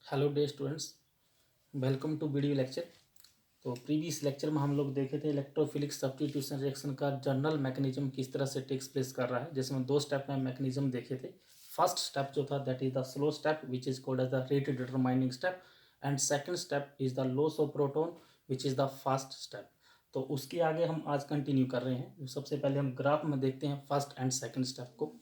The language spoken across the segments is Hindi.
Hello day students, welcome to video lecture. तो प्रीवियस लेक्चर में हम लोग देखे थे इलेक्ट्रोफिलिक सब्स्टिट्यूशन रिएक्शन का जनरल मैकेनिज्म किस तरह से टेक्स प्लेस कर रहा है, जिसमें दो स्टेप में मैकेनिज्म देखे थे। फर्स्ट स्टेप जो था that is the slow step which is called as the rate determining step, and second step is the loss of proton which is the fast step. तो उसके आगे हम आज कंटिन्यू कर रहे हैं। सबसे पहले हम ग्राफ में देखते हैं फर्स्ट एंड सेकंड स्टेप को।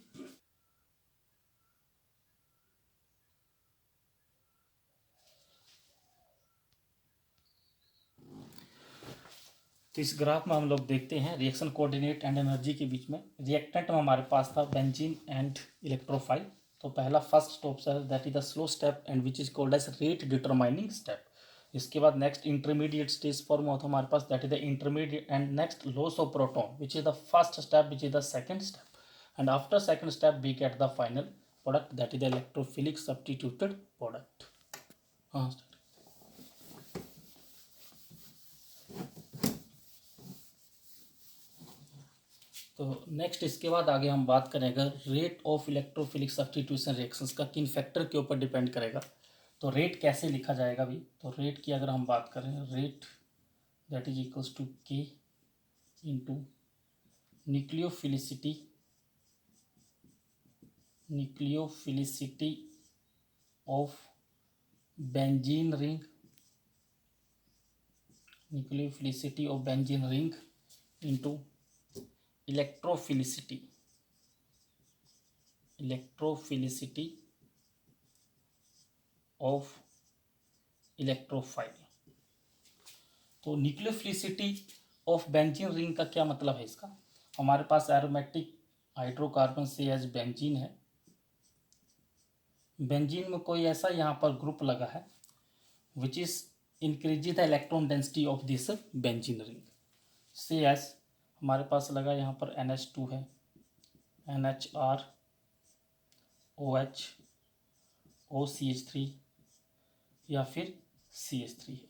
तो इस ग्राफ में हम लोग देखते हैं रिएक्शन कोऑर्डिनेट एंड एनर्जी के बीच में। रिएक्टेंट में हमारे पास था बेंजीन एंड इलेक्ट्रोफाइल। तो पहला फर्स्ट स्टेप है that is the slow step and which is called as rate determining step. इसके बाद नेक्स्ट इंटरमीडिएट स्टेज फॉर्म होता है हमारे पास, that is the intermediate and next loss of proton which is the first step which is the second step, and after second step we get the final product that is the electrophilic substituted product. हाँ, तो नेक्स्ट इसके बाद आगे हम बात करेंगे rate of electrophilic substitution reactions का किन फैक्टर के ऊपर डिपेंड करेगा। तो रेट कैसे लिखा जाएगा भी, तो रेट की अगर हम बात करें, rate that is equals to k into nucleophilicity nucleophilicity of benzene ring nucleophilicity of benzene ring into electrophilicity electrophilicity of electrophile. तो न्यूक्लियोफिलिसिटी ऑफ बेंजीन रिंग का क्या मतलब है इसका। हमारे पास एरोमेटिक हाइड्रोकार्बन से एज बेंजीन है। बेंजीन में कोई ऐसा यहाँ पर ग्रुप लगा है which is increase the electron density of this benzene ring. से एज हमारे पास लगा यहाँ पर NH2 है, NHR, OH, OCH3 या फिर CH3 है।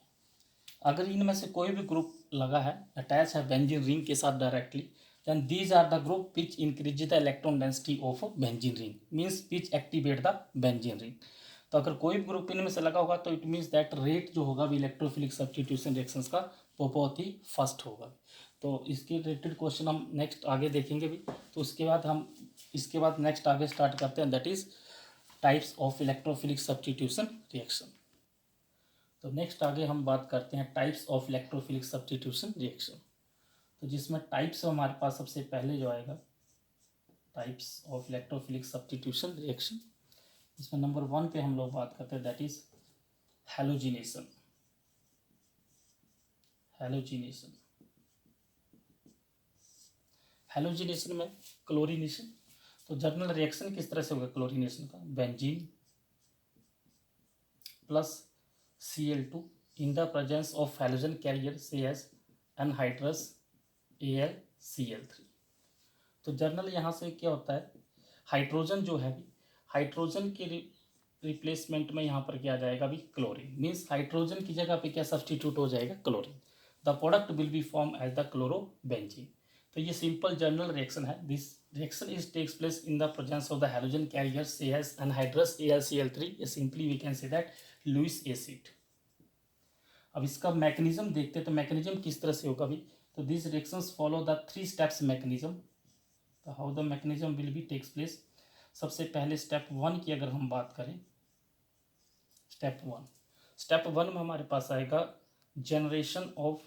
अगर इनमें से कोई भी ग्रुप लगा है, अटैच है बेंजीन रिंग के साथ directly, then these are the group which increase the electron density of benzene ring, means which activate the benzene ring. तो अगर कोई भी ग्रुप इनमें से लगा होगा तो इट मीन्स दैट रेट जो होगा इलेक्ट्रोफिलिक सब्स्टिट्यूशन रिएक्शंस का वो बहुत ही फास्ट होगा। तो इसके रिलेटेड क्वेश्चन हम नेक्स्ट आगे देखेंगे भी। तो इसके बाद नेक्स्ट आगे स्टार्ट करते हैं, that is types of electrophilic substitution reaction. तो नेक्स्ट आगे हम बात करते हैं types of electrophilic substitution reaction. तो जिसमें टाइप्स हमारे पास सबसे पहले जो आएगा types of electrophilic substitution reaction, इसमें नंबर 1 पे हम लोग बात करते हैं that is halogenation. Halogenation halogenation में क्लोरीनेशन। तो जर्नल रिएक्शन किस तरह से होगा क्लोरीनेशन का, benzene plus Cl2 in the presence of halogen carrier say as anhydrous AlCl3। तो जर्नल यहाँ से क्या होता है, हाइड्रोजन जो है हाइड्रोजन के रिप्लेसमेंट में यहाँ पर क्या आ जाएगा भी क्लोरीन, मीन्स हाइड्रोजन की जगह पे क्या सब्सटीट्यूट हो जाएगा chlorine. The product will be form as the chlorobenzene. तो ये सिंपल जर्नल रिएक्शन है। This reaction is takes place in the presence of the halogen carrier से एज एनहाइड्रस AlCl3। ये simply we can say that Lewis acid. अब इसका मैकेनिज्म देखते हैं, तो मैकेनिज्म किस तरह से होगा भी। तो this reactions follow the 3 steps mechanism. तो how the mechanism will be takes place. सबसे पहले स्टेप 1 की अगर हम बात करें, स्टेप वन में हमारे पास आएगा जनरेशन ऑफ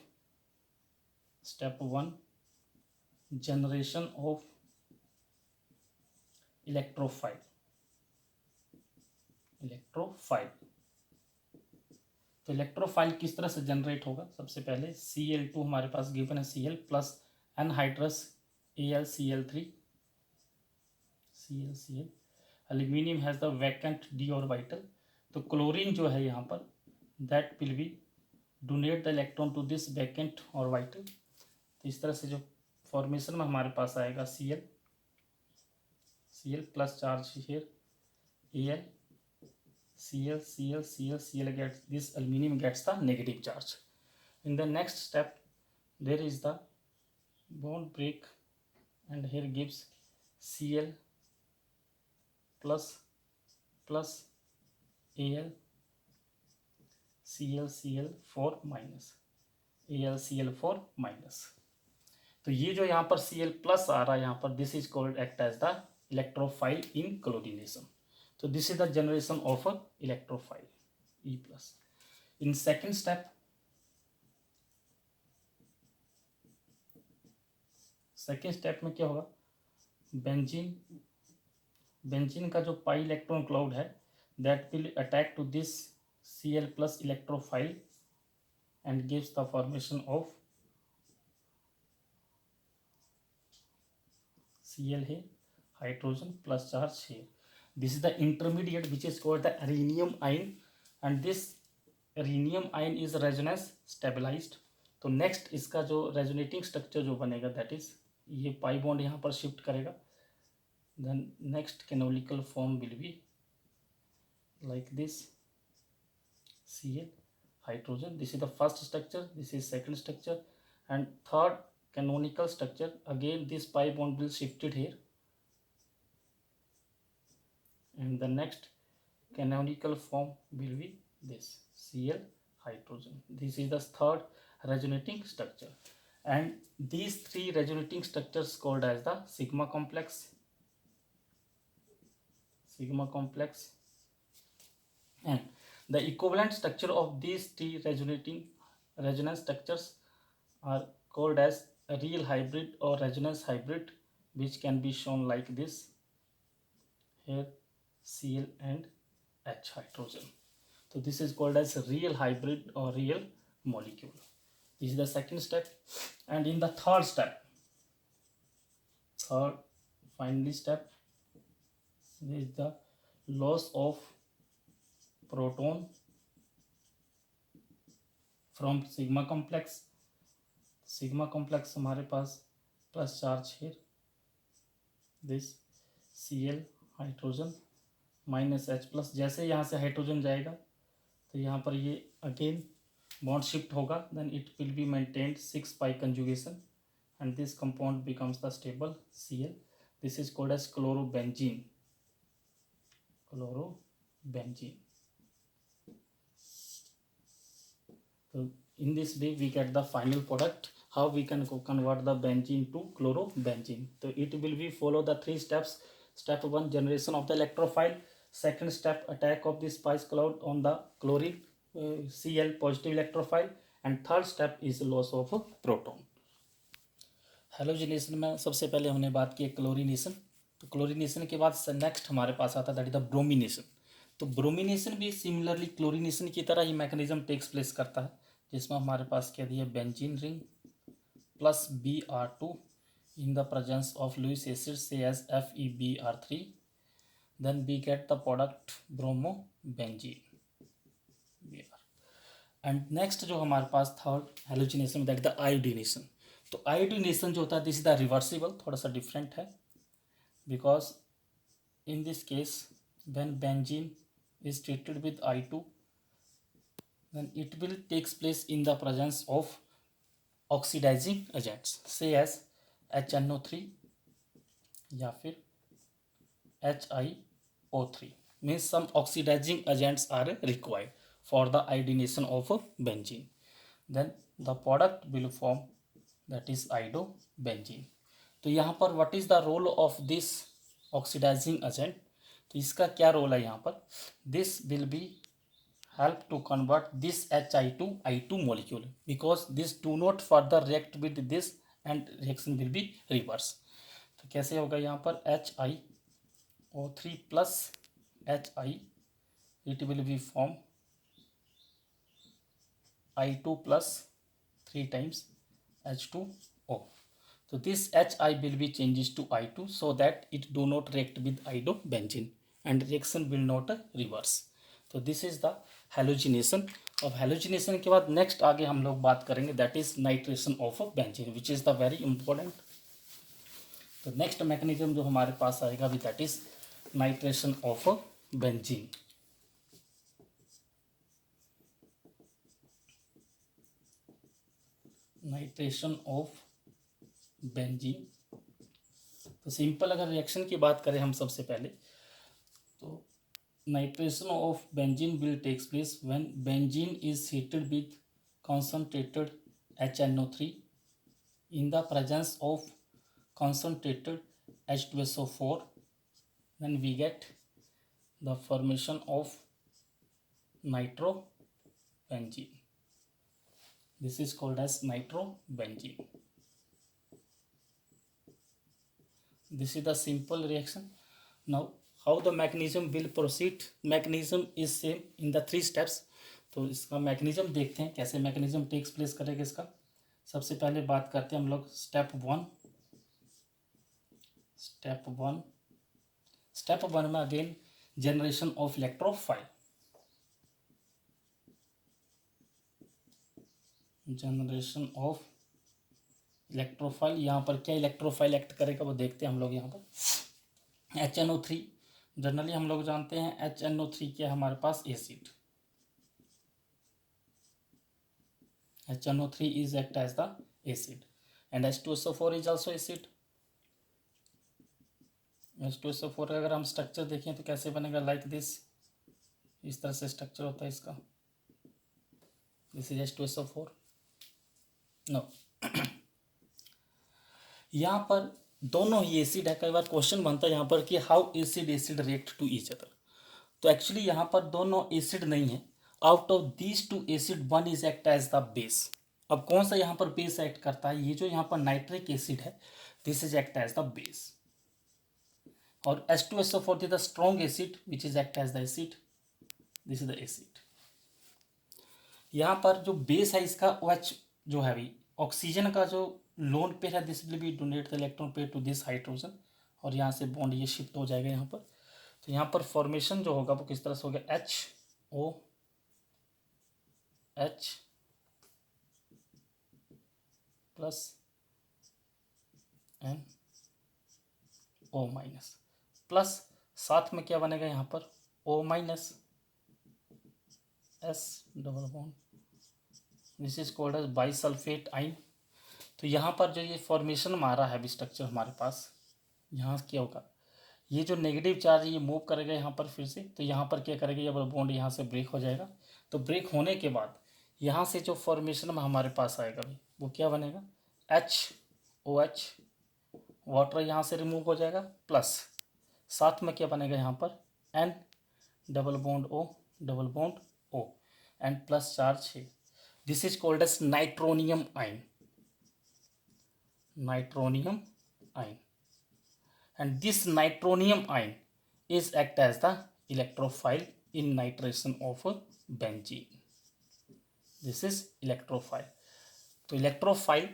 इलेक्ट्रोफाइल। तो इलेक्ट्रोफाइल किस तरह से जनरेट होगा, सबसे पहले Cl2 हमारे पास गिवन है Cl plus anhydrous AlCl3 ClCl। Aluminium has the vacant d orbital. तो क्लोरीन जो है यहाँ पर that will be donate the electron to this vacant orbital. तो इस तरह से जो फॉर्मेशन में हमारे पास आएगा Cl plus charge here Al Cl gets this aluminum gets the negative charge. In the next step there is the bond break and here gives Cl plus Al ClCl4 minus, AlCl4 minus. तो ये जो यहाँ पर Cl प्लस आ रहा है यहाँ पर, this is called act as the electrophile in chlorination. तो this is the generation of a electrophile E plus. In second step, में क्या होगा, बेंजीन का जो पाई इलेक्ट्रॉन क्लाउड है that will attack to this Cl plus electrophile and gives the formation of Cl है हाइड्रोजन प्लस चार्ज है। This is the intermediate which is called the arenium ion and this arenium ion is resonance stabilized. तो नेक्स्ट इसका जो रेजोनेटिंग स्ट्रक्चर जो बनेगा दैट इज, ये पाई बॉन्ड यहाँ पर शिफ्ट करेगा, then next canonical form will be like this, Cl hydrogen, this is the first structure, this is second structure, and third canonical structure, again this pi bond will shifted here, and the next canonical form will be this Cl hydrogen. This is the third resonating structure, and these three resonating structures called as the sigma complex, and the equivalent structure of these three resonance structures are called as a real hybrid or resonance hybrid, which can be shown like this, here Cl and H hydrogen. So this is called as a real hybrid or real molecule. This is the second step, and in the third step, finally step, this is the loss of proton from sigma complex हमारे पास प्लस चार्ज है, this Cl hydrogen minus H plus. जैसे यहाँ से हाइड्रोजन जाएगा तो यहाँ पर ये अगेन बॉन्ड शिफ्ट होगा, then it will be maintained 6 pi conjugation and this compound becomes the stable Cl. This is called as chlorobenzene. So in this way we get the final product. How we can convert the benzene to chlorobenzene? So it will be follow the three steps. Step 1, generation of the electrophile. Second step, attack of the spice cloud on the chlorine Cl positive electrophile, and third step is loss of proton. Halogenation में सबसे पहले हमने बात की क्लोरीनेशन। तो क्लोरीनेशन के बाद नेक्स्ट हमारे पास आता है दैट इज द ब्रोमिनेशन। तो ब्रोमिनेशन भी सिमिलरली क्लोरीनेशन की तरह ही मैकेनिज्म टेक्स प्लेस करता है, जिसमें हमारे पास क्या दिया, benzene ring plus Br2 in the presence of Lewis acid say as FeBr3, then we get the product bromobenzene Br. and next जो हमारे पास third halogenation that the iodination. तो आयोडीनेशन जो होता है दिस इज द रिवर्सिबल, थोड़ा सा डिफरेंट है, because in this case when benzene is treated with I2 then it will takes place in the presence of oxidizing agents say as HNO3 या फिर HiO3, means some oxidizing agents are required for the iodination of benzene, then the product will form that is iodobenzene. तो यहाँ पर what is the role of this oxidizing agent? तो इसका क्या रोल है यहाँ पर, this will B help to convert this Hi to I2 molecule because this do not further react with this and reaction will be reverse. तो कैसे होगा यहाँ पर HiO3 plus Hi, it will be form I2 plus 3 times H2O. So this Hi will be changes to I2 so that it do not react with iodobenzene and reaction will not reverse. तो दिस इज द हेलोजिनेशन। अब हेलोजिनेशन के बाद नेक्स्ट आगे हम लोग बात करेंगे that is nitration of benzene which is the very important. तो नेक्स्ट मैकेनिज्म जो हमारे पास आएगा भी that is nitration of benzene. Nitration of benzene, तो सिंपल अगर रिएक्शन की बात करें हम सबसे पहले, तो nitration of benzene will takes place when benzene is heated with concentrated HNO3 in the presence of concentrated H2SO4. Then we get the formation of nitrobenzene. This is called as nitrobenzene. This is the simple reaction. Now how the mechanism will proceed? Mechanism is same in the 3 steps. तो इसका मैकेनिज्म देखते हैं कैसे मैकेनिज्म टेक्स प्लेस करेगा इसका. सबसे पहले बात करते हैं हम लोग स्टेप वन में again generation of electrophile. Generation of electrophile. यहाँ पर क्या इलेक्ट्रोफाइल एक्ट करेगा वो देखते हैं हम लोग. यहाँ पर HNO3 जनरली हम लोग जानते हैं HNO3 क्या हमारे पास acid. HNO3 is act as the acid and H2SO4 is also acid. H2SO4 का अगर हम स्ट्रक्चर देखें तो कैसे बनेगा? Like this. इस तरह से स्ट्रक्चर होता है इसका. This is H2SO4. नो यहाँ पर दोनों ही एसिड है. कई बार क्वेश्चन बनता है यहाँ पर कि how acid react to each other. तो एक्चुअली यहाँ पर दोनों एसिड नहीं है. Out of these 2 acid one is act as the base. अब कौन सा यहाँ पर बेस एक्ट करता है? ये जो यहाँ पर नाइट्रिक एसिड है this is act as the base. और H2SO4 is the strong acid which is act as the acid. This is the acid. यहाँ पर जो बेस है इसका OH जो है भी ऑक्सीजन का जो लोन पेयर है this will be donate the electron pair to this hydrogen. और यहाँ से बॉन्ड ये शिफ्ट हो जाएगा यहाँ पर. तो यहाँ पर फॉर्मेशन जो होगा वो किस तरह से होगा? H plus NO minus plus साथ में क्या बनेगा यहाँ पर? O minus S double bond. This is called as bisulphate ion. तो यहाँ पर जो ये फॉर्मेशन मारा है अभी स्ट्रक्चर हमारे पास, यहाँ क्या होगा? ये जो नेगेटिव चार्ज ये मूव करेगा यहाँ पर फिर से. तो यहाँ पर क्या करेगा? ये बॉन्ड यहाँ से ब्रेक हो जाएगा. तो ब्रेक होने के बाद यहाँ से जो फॉर्मेशन में हमारे पास आएगा भाई वो क्या बनेगा? HOH. वाटर यहाँ से रिमूव हो जाएगा प्लस साथ में क्या बनेगा यहाँ पर? N double bond O and plus charge है. This is called as nitronium ion. And this nitronium ion is act as the electrophile in nitration of benzene. This is electrophile. तो electrophile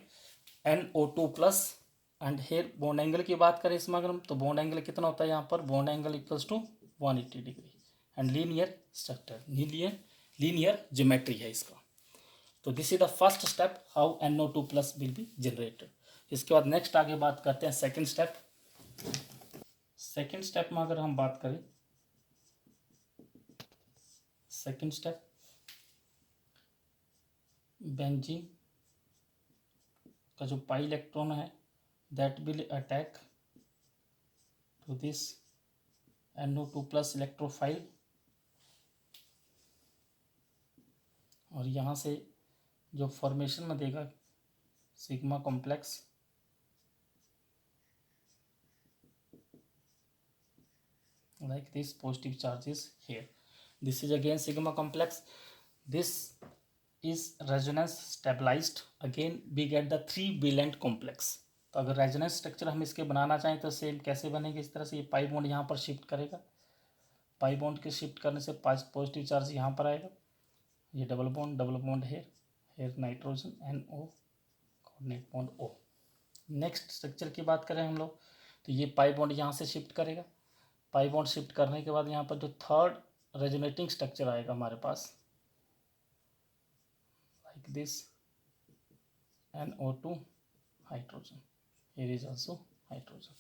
NO2 plus and here bond angle की बात करें इसमें अगर हम, तो bond angle कितना होता है यहाँ पर? bond angle equals to 180 degree and linear structure, linear geometry है इसका. तो this is the first step how NO2 plus will be generated. इसके बाद नेक्स्ट आगे बात करते हैं सेकंड स्टेप. सेकंड स्टेप में अगर हम बात करें, सेकंड स्टेप बेंजीन का जो पाई इलेक्ट्रॉन है that will attack to this NO2 plus electrophile. और यहाँ से जो फॉर्मेशन में देगा sigma complex, like this positive charge is here. This is again sigma complex. This is resonance stabilized. Again we get the 3 valent complex. तो अगर रेजोनेंस स्ट्रक्चर हम इसके बनाना चाहें तो सेम कैसे बनेगी? इस तरह से ये पाई बॉन्ड यहाँ पर शिफ्ट करेगा. पाई बॉन्ड के शिफ्ट करने से पॉजिटिव चार्ज यहाँ पर आएगा. ये double bond here nitrogen NO coordinate bond O. Next structure की बात करें हम लोग तो ये पाई बॉन्ड यहाँ से शिफ्ट करेगा. पाई बॉन्ड शिफ्ट करने के बाद यहाँ पर जो थर्ड रेजोनेटिंग स्ट्रक्चर आएगा हमारे पास like this NO2 hydrogen. here is also hydrogen.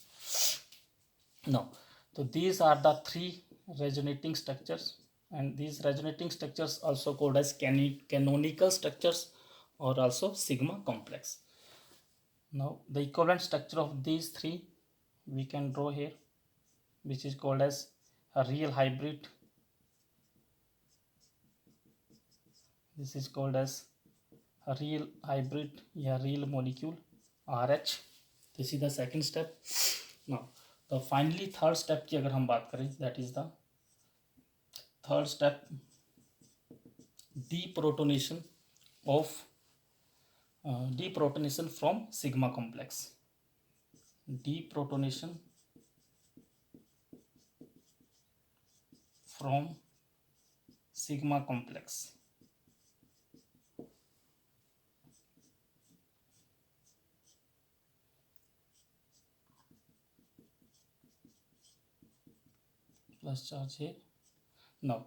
Now so these are the 3 resonating structures and these resonating structures also called as canonical structures or also sigma complex. Now the equivalent structure of these 3 we can draw here, which is called as a real hybrid This is called as a real hybrid या real molecule RH. This is the second step. Now the finally third step की अगर हम बात करें, that is the third step, deprotonation from sigma complex. Deprotonation from sigma complex. Plus charge here. Now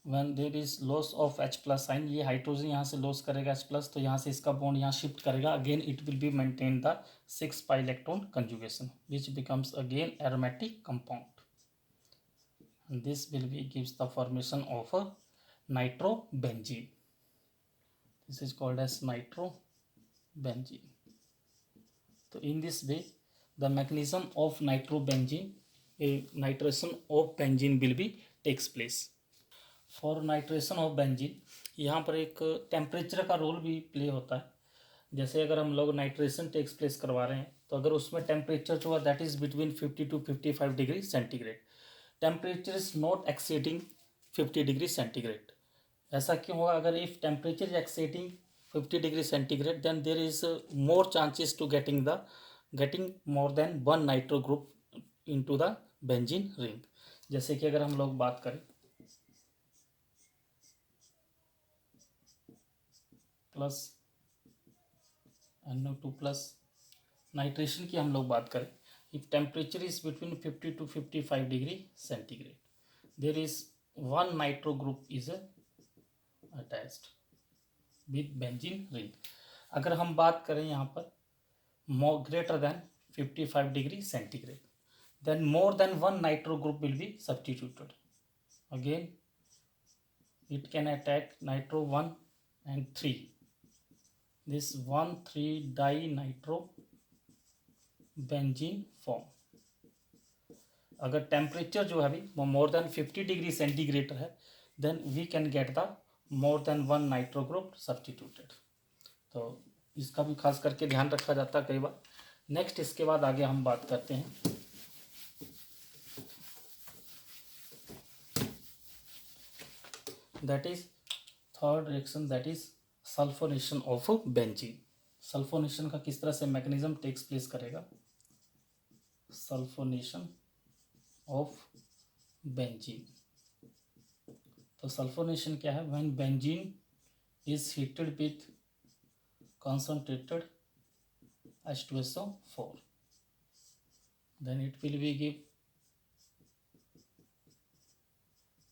when there is loss of H plus sign, ये हाइड्रोजन यहाँ से लॉस करेगा H प्लस, तो यहाँ से इसका बॉन्ड यहाँ शिफ्ट करेगा. Again it will be maintain the 6 pi electron conjugation which becomes again aromatic compound. And this will be gives the formation of a nitrobenzene. This is called as nitrobenzene. So in this way the mechanism of nitrobenzene, a nitration of benzene will be takes place. For nitration of benzene यहाँ पर एक टेम्परेचर का रोल भी प्ले होता है. जैसे अगर हम लोग नाइट्रेशन टेक्स प्लेस करवा रहे हैं तो अगर उसमें टेम्परेचर जो है that is between 50 to 55 degree centigrade. Temperature is not exceeding 50 degree centigrade. ऐसा क्यों होगा? अगर if temperature is exceeding 50 degree centigrade then there is more chances to getting more than one nitro group into the benzene ring. जैसे कि अगर हम लोग बात करें प्लस NO2 प्लस नाइट्रेशन की हम लोग बात करें, if temperature is between 50 to 55 degree centigrade there is one nitro group is attached with benzene ring. अगर हम बात करें यहाँ पर मोर greater than 55 degree centigrade then more than one nitro group will be substituted. Again it can attack nitro 1 and 3. This 1,3 dinitro benzene form. अगर टेम्परेचर जो है अभी वो मोर देन 50 डिग्री सेंटीग्रेड है then we can get the more than one nitro group substituted. तो इसका भी खास करके ध्यान रखा जाता है कई बार. नेक्स्ट इसके बाद आगे हम बात करते हैं that is third reaction, that is sulphonation of benzene. Sulphonation का किस तरह से मैकेनिज्म टेक्स प्लेस करेगा? Sulphonation of benzene. तो सल्फोनेशन क्या है? When benzene is heated with concentrated H2SO4 then it will be give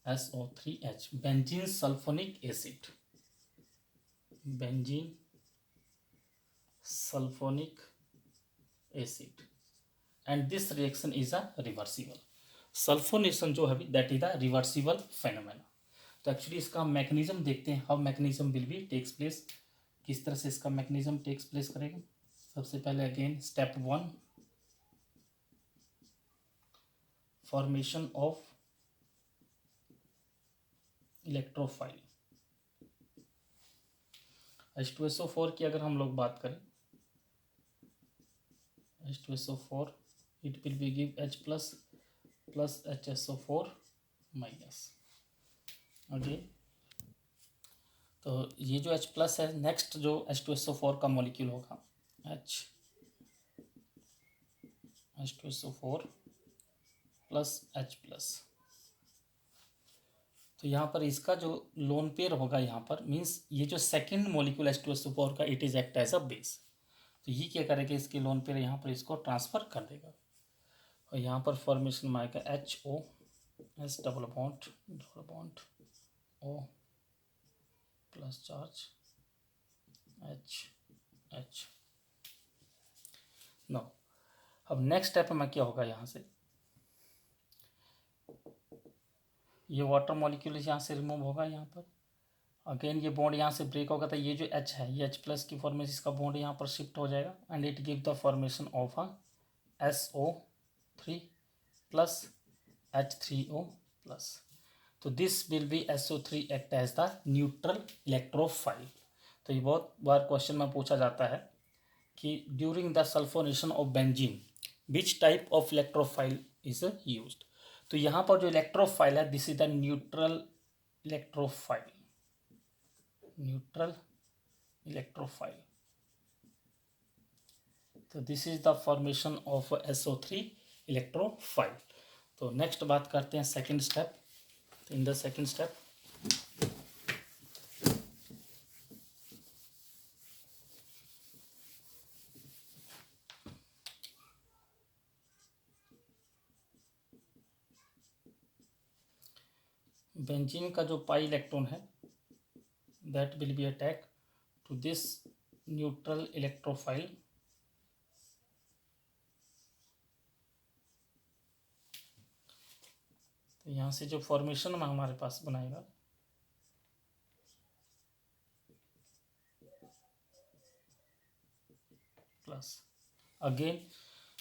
SO3H, benzene sulfonic acid. Benzene sulfonic acid and this reaction is a reversible. Sulphonation जो है that is the reversible phenomena. तो एक्चुअली इसका मैकेनिज्म देखते हैं, how mechanism will be takes place. किस तरह से इसका मैकेनिज्म टेक्स प्लेस करेगा? सबसे पहले again step 1 formation of electrophile. H2SO4 की अगर हम लोग बात करें H2SO4 it will B give H plus plus HSO4 minus. Okay तो ये जो H प्लस है नेक्स्ट जो H2SO4 का मॉलिक्यूल होगा H2SO4 प्लस H प्लस. तो यहाँ पर इसका जो लोन पेयर होगा यहाँ पर मीन्स ये जो सेकंड मॉलिक्यूल H2SO4 का it is act as a base. तो ये क्या करेगा? इसके लोन पेयर यहाँ पर इसको ट्रांसफर कर देगा और यहाँ पर फॉर्मेशन में आएगा HOS double bond O plus charge H. No अब नेक्स्ट स्टेप में क्या होगा? यहाँ से ये वाटर मॉलिक्यूल यहाँ से रिमूव होगा. यहाँ पर अगेन ये बॉन्ड यहाँ से ब्रेक होगा तो ये जो H है ये H प्लस की फॉर्मेशन इसका बॉन्ड यहाँ पर शिफ्ट हो जाएगा and it give the formation of a SO3 plus H3O plus. तो this will be SO3 act as the neutral electrophile. तो ये बहुत बार क्वेश्चन में पूछा जाता है कि during the sulphonation of benzene which type of electrophile is used. तो यहाँ पर जो इलेक्ट्रोफाइल है this is the neutral electrophile, neutral electrophile. तो this is the formation of SO3 electrophile. तो नेक्स्ट बात करते हैं second step. In the second step benzene का जो पाई इलेक्ट्रॉन है that will be attack to this neutral electrophile तो यहाँ से जो फॉर्मेशन में हमारे पास बनाएगा plus again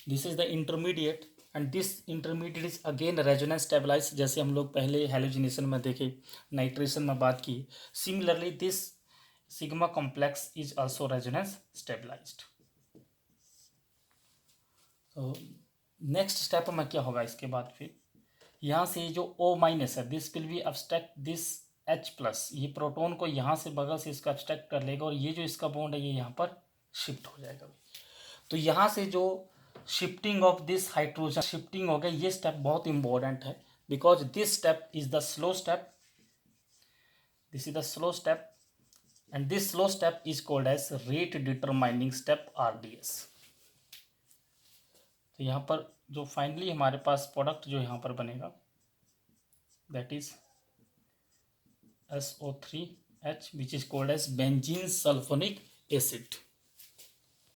this is the intermediate and this intermediate is again resonance stabilize, जैसे हम लोग पहले हैलोजिनेशन में देखे, नाइट्रेशन में बात की। Similarly this sigma complex is also resonance stabilized. तो नेक्स्ट स्टेप में क्या होगा इसके बाद, फिर यहाँ से जो O माइनस है this will B abstract this H plus, ये प्रोटोन को यहाँ से बगल से इसका अब्स्ट्रैक्ट कर लेगा और ये जो इसका बॉन्ड है ये यहाँ पर शिफ्ट हो जाएगा। तो यहाँ से जो shifting of this hydrogen shifting हो गया, ये स्टेप बहुत इंपॉर्टेंट है because this step is the slow step, this is the slow step and this slow step is called as rate determining step RDS। तो यहाँ पर जो फाइनली हमारे पास प्रोडक्ट जो यहाँ पर बनेगा that is SO3H which is called as benzene sulphonic acid.